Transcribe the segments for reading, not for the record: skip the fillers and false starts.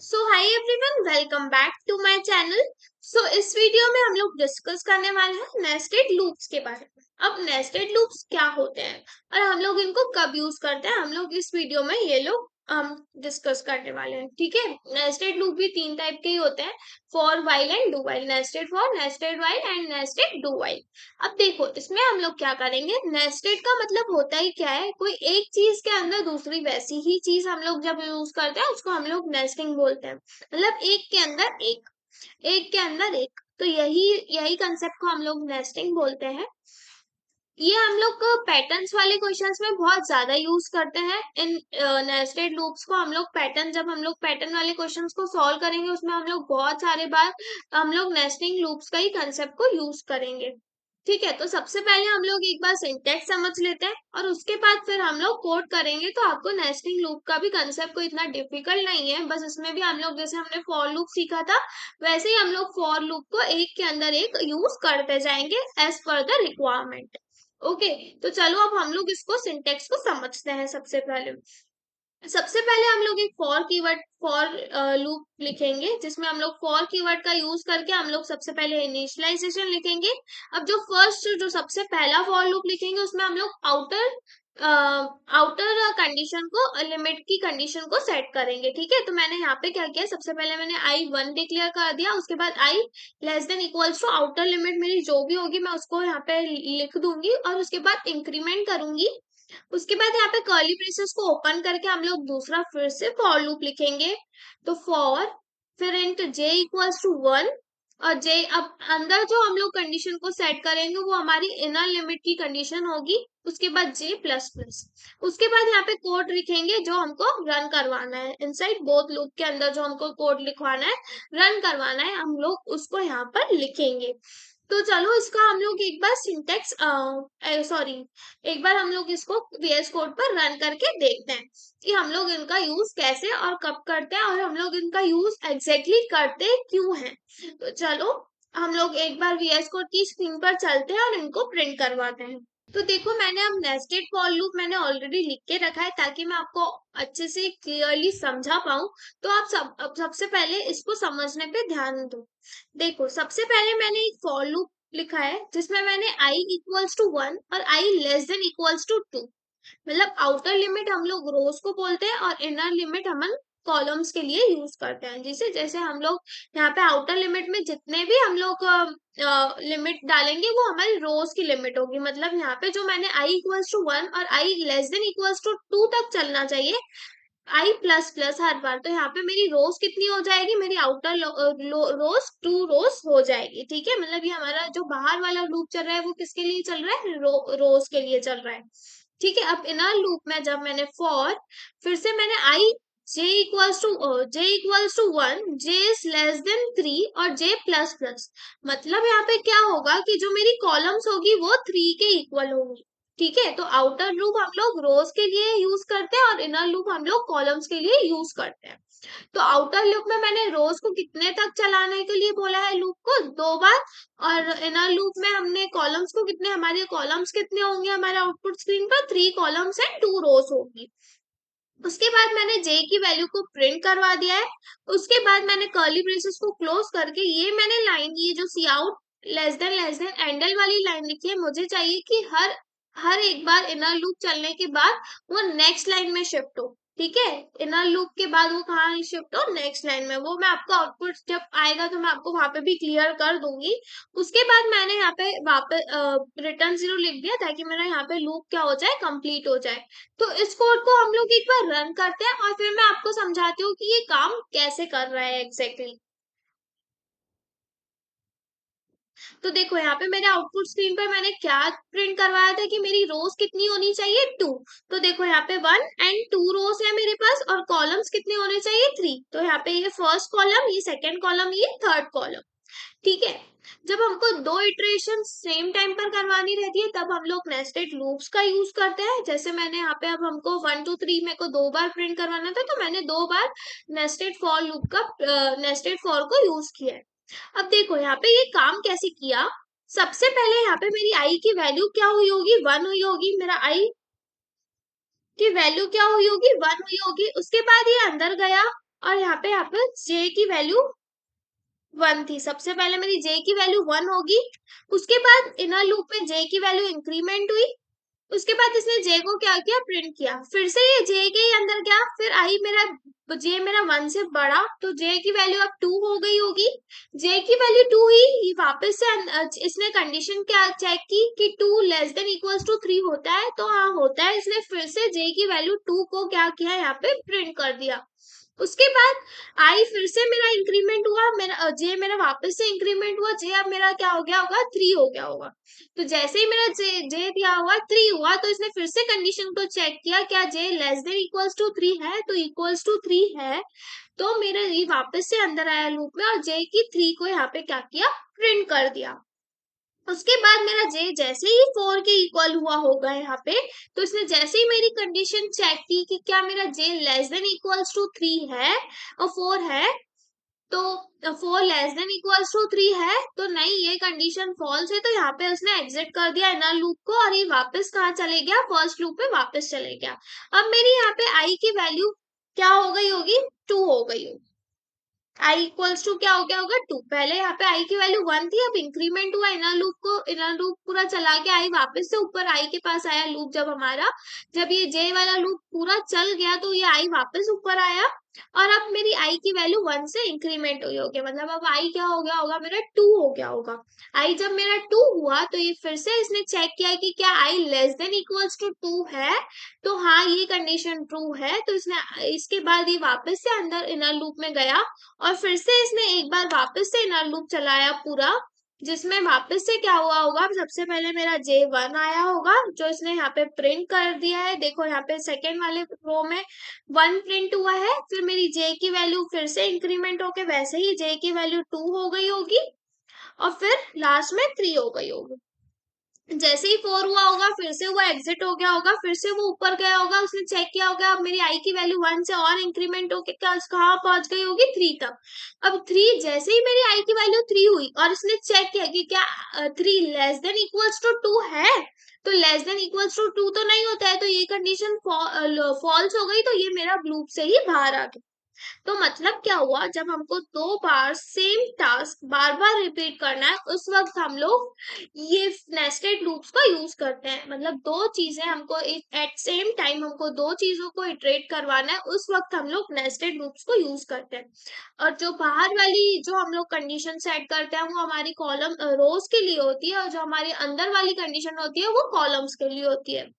So hi everyone, welcome back to my channel. So इस video में हम लोग डिस्कस करने वाले हैं नेस्टेड लूप्स के बारे में। अब नेस्टेड लूप्स क्या होते हैं और हम लोग इनको कब यूज करते हैं, हम लोग इस वीडियो में ये लोग हम डिस्कस करने वाले हैं। ठीक है, नेस्टेड लूप भी तीन टाइप के ही होते हैं, for while and do while. Nested for, nested while and nested do while. अब देखो इसमें हम लोग क्या करेंगे, नेस्टेड का मतलब होता ही क्या है, कोई एक चीज के अंदर दूसरी वैसी ही चीज हम लोग जब यूज करते हैं उसको हम लोग नेस्टिंग बोलते हैं। मतलब एक के अंदर एक, एक के अंदर एक, तो यही यही कंसेप्ट को हम लोग नेस्टिंग बोलते हैं। ये हम लोग पैटर्न्स वाले क्वेश्चंस में बहुत ज्यादा यूज करते हैं। इन नेस्टेड लूप्स को हम लोग पैटर्न, जब हम लोग पैटर्न वाले क्वेश्चंस को सॉल्व करेंगे उसमें हम लोग बहुत सारे बार हम लोग नेस्टिंग लूप्स का ही कंसेप्ट को यूज करेंगे। ठीक है, तो सबसे पहले हम लोग एक बार सिंटेक्स समझ लेते हैं और उसके बाद फिर हम लोग कोड करेंगे। तो आपको नेस्टिंग लूप का भी कंसेप्ट कोई इतना डिफिकल्ट नहीं है, बस इसमें भी हम लोग जैसे हमने फॉर लूप सीखा था वैसे ही हम लोग फॉर लूप को एक के अंदर एक यूज करते जाएंगे as per the requirement. Okay, तो चलो अब हम लोग इसको सिंटेक्स को समझते हैं। सबसे पहले हम लोग एक फॉर कीवर्ड, फॉर लूप लिखेंगे जिसमें हम लोग फॉर कीवर्ड का यूज करके हम लोग सबसे पहले इनिशियलाइजेशन लिखेंगे। अब जो फर्स्ट, जो सबसे पहला फॉर लूप लिखेंगे उसमें हम लोग आउटर कंडीशन को, लिमिट की कंडीशन को सेट करेंगे। ठीक है, तो मैंने यहाँ पे क्या किया, सबसे पहले मैंने I1 डिक्लेयर कर दिया, उसके बाद I less than equals to outer limit मेरी जो भी होगी मैं उसको यहाँ पे लिख दूंगी और उसके बाद इंक्रीमेंट करूंगी। उसके बाद यहाँ पे कर्ली ब्रेसेस को ओपन करके हम लोग दूसरा फिर से फॉर लूप लिखेंगे। तो फॉर, फिर इंट j इक्वल्स टू 1, और j, अब अंदर जो हम लोग कंडीशन को सेट करेंगे वो हमारी इनर लिमिट की कंडीशन होगी। उसके बाद j प्लस प्लस, उसके बाद यहाँ पे कोड लिखेंगे जो हमको रन करवाना है। इनसाइड बोथ लूप के अंदर जो हमको कोड लिखवाना है, रन करवाना है, हम लोग उसको यहाँ पर लिखेंगे। तो चलो इसका हम लोग एक बार सिंटेक्स, सॉरी, एक बार हम लोग इसको VS कोड पर रन करके देखते हैं कि हम लोग इनका यूज कैसे और कब करते हैं और हम लोग इनका यूज एग्जैक्टली करते क्यों हैं। तो चलो हम लोग एक बार VS कोड की स्क्रीन पर चलते हैं और इनको प्रिंट करवाते हैं। तो देखो मैंने अब नेस्टेड फॉर लूप मैंने ऑलरेडी लिख के रखा है ताकि मैं आपको अच्छे से क्लियरली समझा पाऊं। तो आप अब सबसे पहले इसको समझने पे ध्यान दो। देखो सबसे पहले मैंने एक फॉर लूप लिखा है जिसमें मैंने I इक्वल्स टू 1 और I less than equals to 2, मतलब आउटर लिमिट हम लोग रोज को बोलते हैं और इनर लिमिट हम कॉलम्स के लिए यूज करते हैं। जैसे जैसे हम लोग यहाँ पे आउटर लिमिट में जितने भी हम लोग लिमिट डालेंगे वो हमारी रोज की लिमिट होगी। मतलब यहाँ पे जो मैंने I इक्वल्स टू 1 और I less than equals to 2 तक चलना चाहिए, I प्लस प्लस हर बार। तो यहाँ पे मेरी रोज कितनी हो जाएगी, मेरी आउटर रोज 2 रोज हो जाएगी। ठीक है, मतलब ये हमारा जो बाहर वाला लूप चल रहा है वो किसके लिए चल रहा है, रोज के लिए चल रहा है। ठीक है, अब इनर लूप में जब मैंने फॉर, फिर से मैंने i j equals to 1, j is less than 3 और j प्लस प्लस, मतलब यहाँ पे क्या होगा कि जो मेरी कॉलम्स होगी वो 3 के इक्वल होगी। ठीक है, तो आउटर लूप हम लोग रोज के लिए यूज करते हैं और इनर लूप हम लोग कॉलम्स के लिए यूज करते हैं। तो आउटर लूप में मैंने रोज को कितने तक चलाने के लिए बोला है, लूप को 2 बार, और इनर लूप में हमने कॉलम्स को कितने, हमारे कॉलम्स कितने होंगे हमारे आउटपुट स्क्रीन पर, 3 कॉलम्स एंड 2 रोज होगी। उसके बाद मैंने j की वैल्यू को प्रिंट करवा दिया है। उसके बाद मैंने कर्ली ब्रेसेस को क्लोज करके ये मैंने लाइन, ये जो सी आउट लेस देन एंडल वाली लाइन लिखी है, मुझे चाहिए कि हर हर एक बार इनर लूप चलने के बाद वो नेक्स्ट लाइन में शिफ्ट हो। ठीक है, इनर लूप के बाद वो कहाँ शिफ्ट हो, नेक्स्ट लाइन में। वो मैं आपको आउटपुट जब आएगा तो मैं आपको वहां पे भी क्लियर कर दूंगी। उसके बाद मैंने यहाँ पे वापस रिटर्न 0 लिख दिया ताकि मेरा यहाँ पे लूप क्या हो जाए, कंप्लीट हो जाए। तो इस कोड को हम लोग एक बार रन करते हैं और फिर मैं आपको समझाती हूँ कि ये काम कैसे कर रहा है एग्जैक्टली। तो देखो यहाँ पे मेरे आउटपुट स्क्रीन पर मैंने क्या प्रिंट करवाया था कि मेरी रोज कितनी होनी चाहिए, 2। तो देखो यहाँ पे 1 and 2 रोज है मेरे पास और कॉलम्स कितने होने चाहिए, 3। तो यहाँ पे ये फर्स्ट कॉलम, ये सेकेंड कॉलम, ये थर्ड कॉलम। ठीक है, जब हमको 2 इटरेशन सेम टाइम पर करवानी रहती है तब हम लोग नेस्टेड लूप्स का यूज करते हैं। जैसे मैंने यहाँ पे, अब हमको 1 2 3 मेरे को 2 बार प्रिंट करवाना था तो मैंने 2 बार नेस्टेड फॉर लूप का, नेस्टेड फॉर को यूज किया है। अब देखो यहाँ पे ये काम कैसे किया। सबसे पहले यहाँ पे मेरी आई की वैल्यू क्या हुई होगी, 1 हुई होगी। मेरा आई की वैल्यू क्या हुई होगी, 1 हुई होगी। उसके बाद ये अंदर गया और यहाँ पे जे की वैल्यू 1 थी। सबसे पहले मेरी जे की वैल्यू 1 होगी, उसके बाद इनर लूप में जे की वैल्यू इंक्रीमेंट हुई, उसके बाद इसने जे को क्या किया, प्रिंट किया, फिर से ये जे के ही अंदर गया, फिर आई मेरा जे मेरा 1 से बड़ा, तो जे की वैल्यू अब 2 हो गई होगी। जे की वैल्यू 2 ही, ये वापस से इसने कंडीशन क्या चेक की कि 2 लेस देन इक्वल्स टू 3 होता है, तो हाँ होता है। इसने फिर से जे की वैल्यू 2 को क्या किया, यहाँ पे प्रिंट कर दिया। उसके बाद आई फिर से मेरा इंक्रीमेंट हुआ, मेरा जे मेरा वापस से इंक्रीमेंट हुआ, जे अब मेरा क्या हो गया होगा, 3 हो गया होगा। तो जैसे ही मेरा जे दिया हुआ 3 हुआ, तो इसने फिर से कंडीशन को चेक किया, क्या जे लेस देन इक्वल्स टू 3 है, तो इक्वल्स टू 3 है, तो मेरा ये वापस से अंदर आया लूप में, और जे की 3 को यहाँ पे क्या किया, प्रिंट कर दिया। उसके बाद मेरा जे जैसे ही 4 के इक्वल हुआ होगा यहाँ पे, तो इसने जैसे ही मेरी कंडीशन चेक की कि क्या मेरा जे लेस देन इक्वल्स टू 3 है और 4 है, तो 4 लेस देन इक्वल्स टू 3 है, तो नहीं, ये कंडीशन फॉल्स है, तो यहाँ पे उसने एग्जिट कर दिया इनर लूप को, और ये वापस कहाँ चले गया, फर्स्ट लूप में वापस चले गया। अब मेरी यहाँ पे आई की वैल्यू क्या हो गई होगी, 2 हो गई होगी। आई इक्वल्स टू क्या हो गया होगा, 2। पहले यहाँ पे आई की वैल्यू 1 थी, अब इंक्रीमेंट हुआ इनर लूप को, इनर लूप पूरा चला के आई वापस से ऊपर आई के पास आया लूप, जब हमारा जब ये जे वाला लूप पूरा चल गया, तो ये आई वापस ऊपर आया, और अब मेरी आई की वैल्यू 1 से इंक्रीमेंट हुई होगी, मतलब अब आई क्या हो गया होगा, मेरा 2 हो गया होगा। आई जब मेरा 2 हुआ, तो ये फिर से इसने चेक किया कि क्या आई लेस देन इक्वल्स टू 2 है, तो हाँ ये कंडीशन ट्रू है, तो इसने इसके बाद ये वापस से अंदर इनर लूप में गया, और फिर से इसने एक बार वापस से इनर लूप चलाया पूरा, जिसमें वापस से क्या हुआ होगा, सबसे पहले मेरा J1 आया होगा, जो इसने यहाँ पे प्रिंट कर दिया है, देखो यहाँ पे सेकेंड वाले रो में 1 प्रिंट हुआ है, फिर मेरी J की वैल्यू फिर से इंक्रीमेंट होके वैसे ही J की वैल्यू 2 हो गई होगी, और फिर लास्ट में 3 हो गई होगी। जैसे ही 4 हुआ होगा, फिर से वो एग्जिट हो गया होगा, फिर से वो ऊपर गया होगा, उसने चेक किया होगा, अब मेरी आई की वैल्यू 1 से और इंक्रीमेंट होके कहाँ पहुंच गई होगी, 3 तक। अब 3 जैसे ही मेरी आई की वैल्यू 3 हुई, और इसने चेक किया कि क्या 3 लेस देन इक्वल्स टू 2 है, तो लेस देन इक्वल्स टू 2 तो नहीं होता है, तो ये कंडीशन फॉल्स हो गई, तो ये मेरा लूप से ही बाहर आ गया। तो मतलब क्या हुआ, जब हमको 2 बार सेम टास्क बार बार रिपीट करना है, उस वक्त हम लोग ये नेस्टेड लूप्स का यूज करते हैं, मतलब दो चीजें हमको एट सेम टाइम हमको दो चीजों को इटरेट करवाना है, उस वक्त हम लोग नेस्टेड लूप्स को यूज करते हैं। और जो बाहर वाली जो हम लोग कंडीशन सेट करते हैं, वो हमारी कॉलम रोज के लिए होती है, और जो हमारी अंदर वाली कंडीशन होती है, वो कॉलम्स के लिए होती है।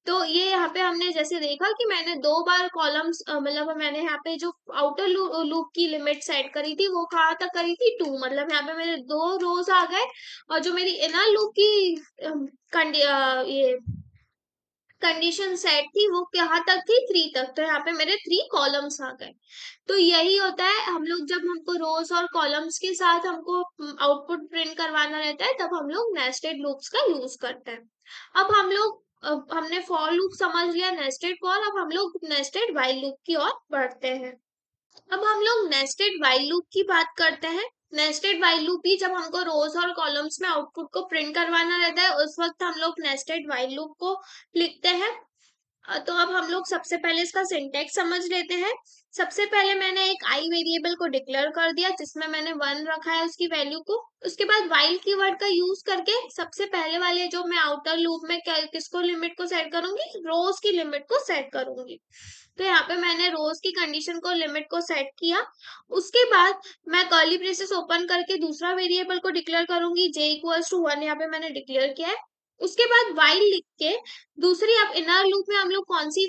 तो ये यहाँ पे हमने जैसे देखा कि मैंने 2 बार कॉलम्स, मतलब मैंने यहाँ पे जो आउटर लूप की लिमिट सेट करी थी, वो कहाँ तक करी थी, 2, मतलब यहाँ पे मेरे 2 रोज आ गए, और जो मेरी इनर लूप की ये कंडीशन सेट थी, वो कहाँ तक थी, 3 तक, तो यहाँ पे मेरे 3 कॉलम्स आ गए। तो यही होता है, हम लोग जब हमको रोज और कॉलम्स के साथ हमको आउटपुट प्रिंट करवाना रहता है, तब हम लोग नेस्टेड लूप्स का यूज करते हैं। अब हमने फॉर लूप समझ लिया, नेस्टेड फॉर, अब हम लोग नेस्टेड व्हाइल लूप की ओर बढ़ते हैं। अब हम लोग नेस्टेड व्हाइल लूप की बात करते हैं। नेस्टेड व्हाइल लूप ही जब हमको रोज और कॉलम्स में आउटपुट को प्रिंट करवाना रहता है, उस वक्त हम लोग नेस्टेड व्हाइल लूप को लिखते हैं। तो अब हम लोग सबसे पहले इसका सिंटेक्स समझ लेते हैं। सबसे पहले मैंने एक आई वेरिएबल को डिक्लेयर कर दिया, जिसमें मैंने 1 रखा है उसकी वैल्यू को। उसके बाद व्हाइल कीवर्ड का यूज करके सबसे पहले वाले जो मैं आउटर लूप में किसको लिमिट को सेट करूंगी, रोज की लिमिट को सेट करूंगी। तो यहाँ पे मैंने रोज की कंडीशन को लिमिट को सेट किया। उसके बाद मैं कर्ली ब्रेसेस ओपन करके दूसरा वेरिएबल को डिक्लेयर करूंगी, j इक्वल्स टू 1 यहाँ पे मैंने डिक्लेयर किया है। उसके बाद व्हाइल लिख के दूसरी, अब इनर लूप में हम लोग कौन सी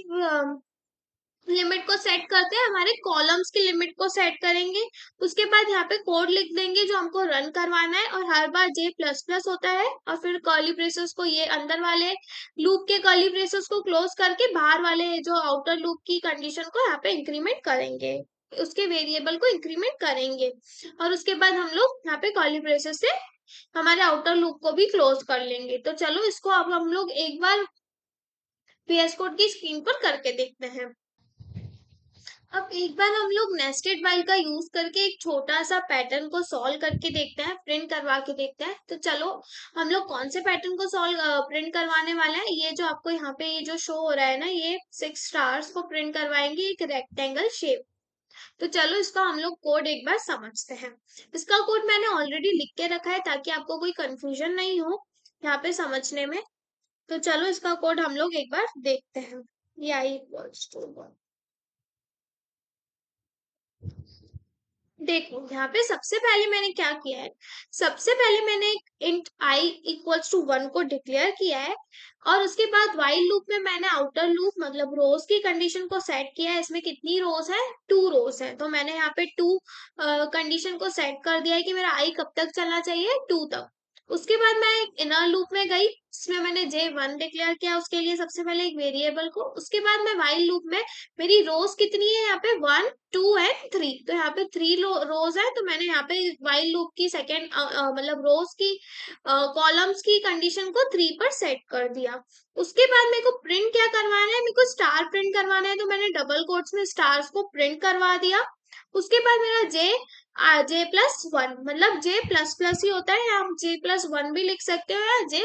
लिमिट को सेट करते हैं, हमारे कॉलम्स की लिमिट को सेट करेंगे। उसके बाद यहाँ पे कोड लिख देंगे जो हमको रन करवाना है, और हर बार j प्लस प्लस होता है, और फिर कर्ली ब्रेसेस को, ये अंदर वाले लूप के कर्ली ब्रेसेस को क्लोज करके बाहर वाले जो आउटर लूप की कंडीशन को यहाँ पे इंक्रीमेंट करेंगे, उसके वेरिएबल को इंक्रीमेंट करेंगे, और उसके बाद हम लोग यहाँ पे कर्ली ब्रेसेस से हमारे आउटर लूप को भी क्लोज कर लेंगे। तो चलो इसको अब हम लोग एक बार VS कोड की स्क्रीन पर करके देखते हैं। अब एक बार हम लोग नेस्टेड व्हाइल का यूज करके एक छोटा सा पैटर्न को सॉल्व करके देखते हैं, प्रिंट करवा के देखते हैं। तो चलो हम लोग कौन से पैटर्न को सॉल्व प्रिंट करवाने वाले हैं, ये जो आपको यहाँ पे ये जो शो हो रहा है ना, ये 6 स्टार्स को प्रिंट करवाएंगे एक रेक्टेंगल शेप। तो चलो इसका हम लोग कोड एक बार समझते हैं। इसका कोड मैंने ऑलरेडी लिख के रखा है ताकि आपको कोई कंफ्यूजन नहीं हो यहाँ पे समझने में। तो चलो इसका कोड हम लोग एक बार देखते हैं। ये आई इक्वल्स टू देखो यहाँ पे सबसे पहले मैंने क्या किया है, सबसे पहले मैंने इंट आई इक्वल्स टू 1 को डिक्लेयर किया है, और उसके बाद वाइल लूप में मैंने आउटर लूप मतलब रोज की कंडीशन को सेट किया है। इसमें कितनी रोज है, 2 रोज है, तो मैंने यहाँ पे 2 कंडीशन को सेट कर दिया है कि मेरा आई कब तक चलना चाहिए, 2 तक। उसके बाद मैं एक इनर लूप में गई, इसमें मैंने J1 डिक्लेयर किया उसके लिए सबसे पहले एक वेरिएबल को। उसके बाद मैं वाइल लूप में, मेरी रोज कितनी है यहाँ पे 1 2 एंड 3, तो यहाँ पे 3 रोज है, तो मैंने यहाँ पे वाइल लूप की सेकेंड मतलब रोज की कॉलम्स की कंडीशन को 3 पर सेट कर दिया। उसके बाद मेरे को प्रिंट क्या करवाना है, मेरे को स्टार प्रिंट करवाना है, तो मैंने डबल कोट्स में स्टार्स को प्रिंट करवा दिया। उसके बाद मेरा J+1 मतलब J++ ही होता है, आप J+1 भी लिख सकते हो या J++।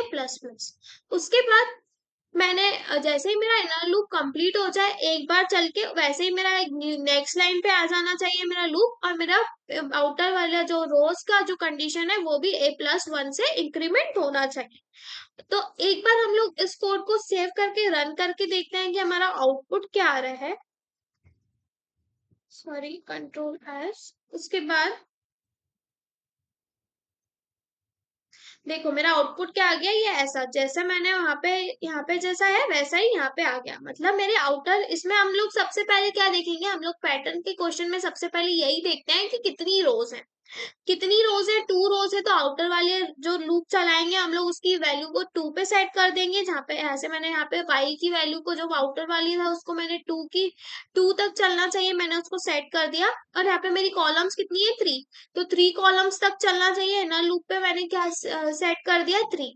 उसके बाद मैंने जैसे ही मेरा इनर लूप कंप्लीट हो जाए एक बार चल के, वैसे ही मेरा एक नेक्स्ट लाइन पे आ जाना चाहिए मेरा लूप, और मेरा आउटर वाला जो रोज का जो कंडीशन है वो भी A+1 से इंक्रीमेंट होना चाहिए। तो एक बार हम लोग इस कोड को सेव करके रन करके देखते हैं कि हमारा आउटपुट क्या आ रहा है। Sorry, Ctrl+S। उसके बाद देखो मेरा आउटपुट क्या आ गया, ये ऐसा जैसा मैंने यहाँ पे जैसा है वैसा ही यहाँ पे आ गया। मतलब मेरे आउटर, इसमें हम लोग सबसे पहले क्या देखेंगे, हम लोग पैटर्न के क्वेश्चन में सबसे पहले यही देखते हैं कि कितनी रोज है, कितनी रोज है, 2 रोज है, तो आउटर वाले जो लूप चलाएंगे हम लोग उसकी वैल्यू को 2 पे सेट कर देंगे। जहाँ पे ऐसे मैंने यहाँ पे y की वैल्यू को, जो आउटर वाली था उसको मैंने 2 तक चलना चाहिए, मैंने उसको सेट कर दिया। और यहाँ पे मेरी कॉलम्स कितनी है, 3, तो 3 कॉलम्स तक चलना चाहिए। इनर लूप पे मैंने क्या सेट कर दिया, 3।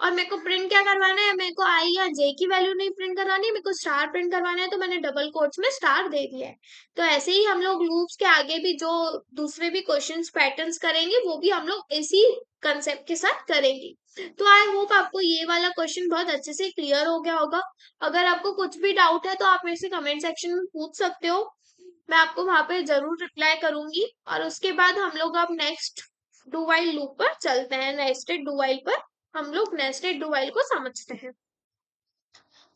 और मेरे को प्रिंट क्या करवाना है, मेरे को आई या जे की वैल्यू नहीं प्रिंट करवानी है, मेरे को स्टार प्रिंट करवाना है, तो मैंने डबल कोट्स में स्टार दे दिया है। तो ऐसे ही हम लोग लूप्स के आगे भी जो दूसरे भी क्वेश्चंस पैटर्न्स करेंगे वो भी हम लोग इसी कंसेप्ट के साथ करेंगे। तो आई होप आपको ये वाला क्वेश्चन बहुत अच्छे से क्लियर हो गया होगा। अगर आपको कुछ भी डाउट है तो आप मेरे से कमेंट सेक्शन में पूछ सकते हो, मैं आपको वहां पे जरूर रिप्लाई करूंगी। और उसके बाद हम लोग अब नेक्स्ट डू वाइल लूप पर चलते हैं, नेस्टेड डू वाइल पर हम लोग नेस्टेड डू वाइल को समझते हैं।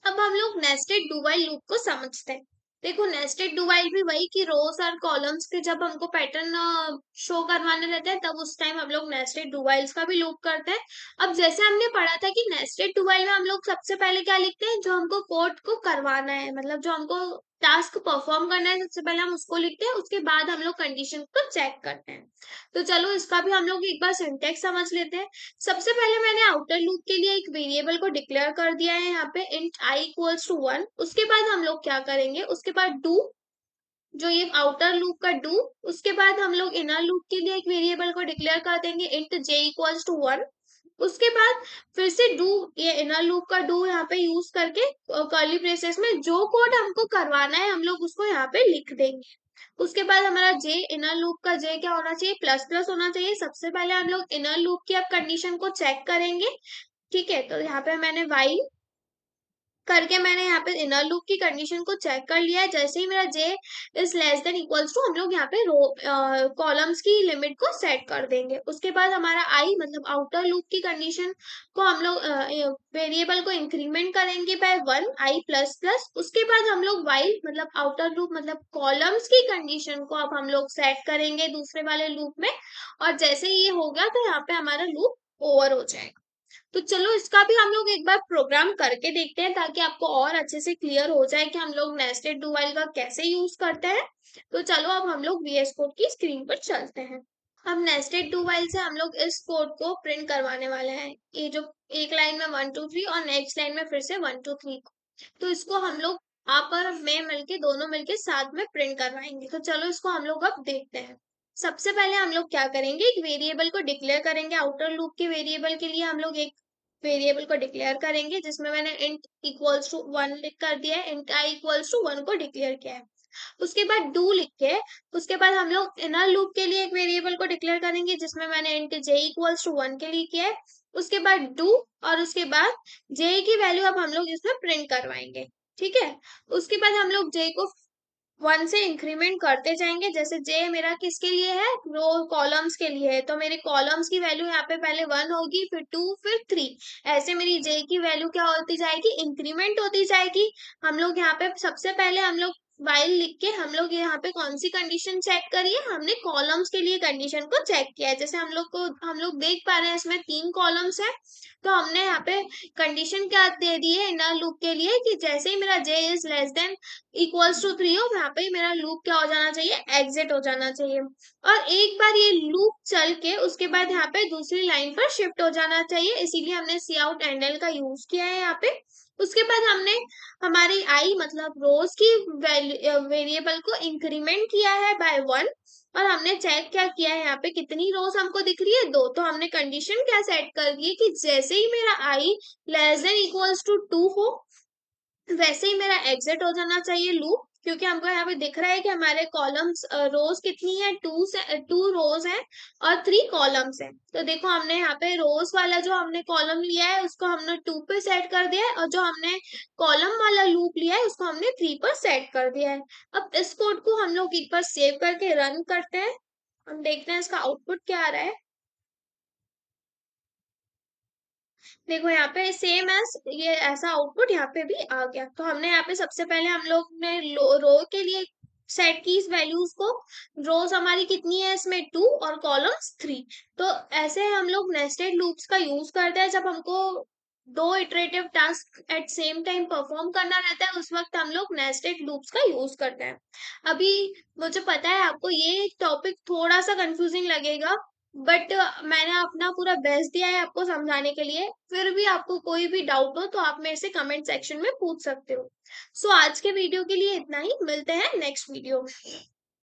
अब हम लोग नेस्टेड डू वाइल लूप को समझते हैं। देखो नेस्टेड डू वाइल भी वही कि रोज और कॉलम्स के जब हमको पैटर्न शो करवाने रहते हैं तब उस टाइम हम लोग नेस्टेड डू वाइल्स का भी लूप करते हैं। अब जैसे हमने पढ़ा था कि नेस्टेड डू वाइल में हम लोग सबसे पहले क्या लिखते हैं, जो हमको कोड को करवाना है, मतलब जो हमको टास्क परफॉर्म करना है सबसे पहले हम उसको लिखते हैं, उसके बाद हम लोग कंडीशन को चेक करते हैं। तो चलो इसका भी हम लोग एक बार सिंटेक्स समझ लेते हैं। सबसे पहले मैंने आउटर लूप के लिए एक वेरिएबल को डिक्लेयर कर दिया है यहाँ पे इंट आई इक्वल्स टू 1। उसके बाद हम लोग क्या करेंगे, उसके बाद डू, जो ये आउटर लूप का डू, उसके बाद हम लोग इनर लूप के लिए एक वेरिएबल को डिक्लेयर कर देंगे इंट जे इक्वल्स टू 1। उसके बाद फिर से डू, ये इनर लूप का डू यहाँ पे यूज करके कर्ली ब्रेसेस में जो कोड हमको करवाना है हम लोग उसको यहाँ पे लिख देंगे। उसके बाद हमारा जे, इनर लूप का जे क्या होना चाहिए, प्लस प्लस होना चाहिए। सबसे पहले हम लोग इनर लूप की अब कंडीशन को चेक करेंगे। ठीक है, तो यहाँ पे मैंने वाइल करके मैंने यहाँ पे इनर लूप की कंडीशन को चेक कर लिया है। जैसे ही मेरा J is less than equals to, हम लोग यहाँ पे रो कॉलम्स की लिमिट को सेट कर देंगे। उसके बाद हमारा आई मतलब आउटर लूप की कंडीशन को हम लोग वेरिएबल को इंक्रीमेंट करेंगे बाय 1 i++। उसके बाद हम लोग वाइल मतलब आउटर लूप मतलब कॉलम्स की कंडीशन को अब हम लोग सेट करेंगे दूसरे वाले लूप में, और जैसे ही ये हो गया तो यहाँ पे हमारा लूप ओवर हो जाएगा। तो चलो इसका भी हम लोग एक बार प्रोग्राम करके देखते हैं ताकि आपको और अच्छे से क्लियर हो जाए कि हम लोग नेस्टेड डू व्हाइल का कैसे यूज करते हैं। तो चलो अब हम लोग VS कोड की स्क्रीन पर चलते हैं। अब नेस्टेड डू व्हाइल से हम लोग इस कोड को प्रिंट करवाने वाले हैं, ये जो एक लाइन में 1 2 3 और नेक्स्ट लाइन में फिर से 1 2 3, तो इसको हम लोग आप और मैं मिलके दोनों मिलके साथ में प्रिंट करवाएंगे। तो चलो इसको हम लोग अब देखते हैं। सबसे पहले हम लोग क्या करेंगे, एक वेरिएबल को डिक्लेयर करेंगे। आउटर लूप के वेरिएबल के लिए हम लोग एक वेरिएबल को डिक्लेयर करेंगे जिसमें मैंने इंट इक्वल्स टू 1 कर दिया है, इंट आई इक्वल्स टू 1 को डिक्लेयर किया है। उसके बाद डू लिख के उसके बाद हम लोग इनर लूप के लिए एक वेरिएबल को डिक्लेयर करेंगे जिसमें मैंने इंट जे इक्वल्स टू 1 के लिए किया है। उसके बाद डू, और उसके बाद जे की वैल्यू अब हम लोग इसमें प्रिंट करवाएंगे। ठीक है, उसके बाद हम लोग जे को वन से इंक्रीमेंट करते जाएंगे। जैसे जे मेरा किसके लिए है, रो कॉलम्स के लिए है, तो मेरे कॉलम्स की वैल्यू यहाँ पे पहले वन होगी, फिर टू, फिर थ्री। ऐसे मेरी जे की वैल्यू क्या होती जाएगी, इंक्रीमेंट होती जाएगी। हम लोग यहाँ पे सबसे पहले हम लोग वाइल लिख के हम लोग यहाँ पे कौन सी कंडीशन चेक करी है, हमने कॉलम्स के लिए कंडीशन को चेक किया है। जैसे हम लोग देख पा रहे हैं इसमें तीन कॉलम्स है, तो हमने यहाँ पे कंडीशन क्या दे दी है इनर लूप के लिए कि जैसे ही मेरा J is less than equals to three हो, यहाँ पे मेरा लूप क्या हो जाना चाहिए, एग्जिट हो जाना चाहिए। और एक बार ये लूप चल के उसके बाद यहाँ पे दूसरी लाइन पर शिफ्ट हो जाना चाहिए, इसीलिए हमने सी आउट एंडल का यूज किया है यहाँ पे। उसके बाद हमने हमारी आई मतलब रोज की वेरिएबल को इंक्रीमेंट किया है बाय वन। और हमने चेक क्या किया है यहाँ पे कितनी रोज हमको दिख रही है, दो। तो हमने कंडीशन क्या सेट कर दी है कि जैसे ही मेरा I less than equals to two हो, वैसे ही मेरा एग्जिट हो जाना चाहिए लूप, क्योंकि हमको यहाँ पे दिख रहा है कि हमारे कॉलम्स रोज कितनी है, टू रोज है और थ्री कॉलम्स है। तो देखो हमने यहाँ पे रोज वाला जो हमने कॉलम लिया है उसको हमने टू पे सेट कर दिया है, और जो हमने कॉलम वाला लूप लिया है उसको हमने थ्री पर सेट कर दिया है। अब इस कोड को हम लोग एक बार सेव करके रन करते हैं, हम देखते हैं इसका आउटपुट क्या आ रहा है। देखो यहाँ पे सेम एज ये ऐसा आउटपुट यहाँ पे भी आ गया। तो हमने यहाँ पे सबसे पहले हम लोग ने रो के लिए सेट की इस वैल्यूज को। रोज हमारी कितनी है इसमें, टू, और कॉलम्स थ्री। तो ऐसे हम लोग नेस्टेड लूप्स का यूज करते हैं जब हमको दो iterative task at same time perform करना रहता है, उस वक्त हम लोग नेस्टेड लूप्स का यूज करते हैं। अभी मुझे पता है आपको ये टॉपिक थोड़ा सा कंफ्यूजिंग लगेगा, बट मैंने अपना पूरा बेस्ट दिया है आपको समझाने के लिए। फिर भी आपको कोई भी डाउट हो तो आप मेरे से कमेंट सेक्शन में पूछ सकते हो। सो आज के वीडियो के लिए इतना ही, मिलते हैं नेक्स्ट वीडियो में।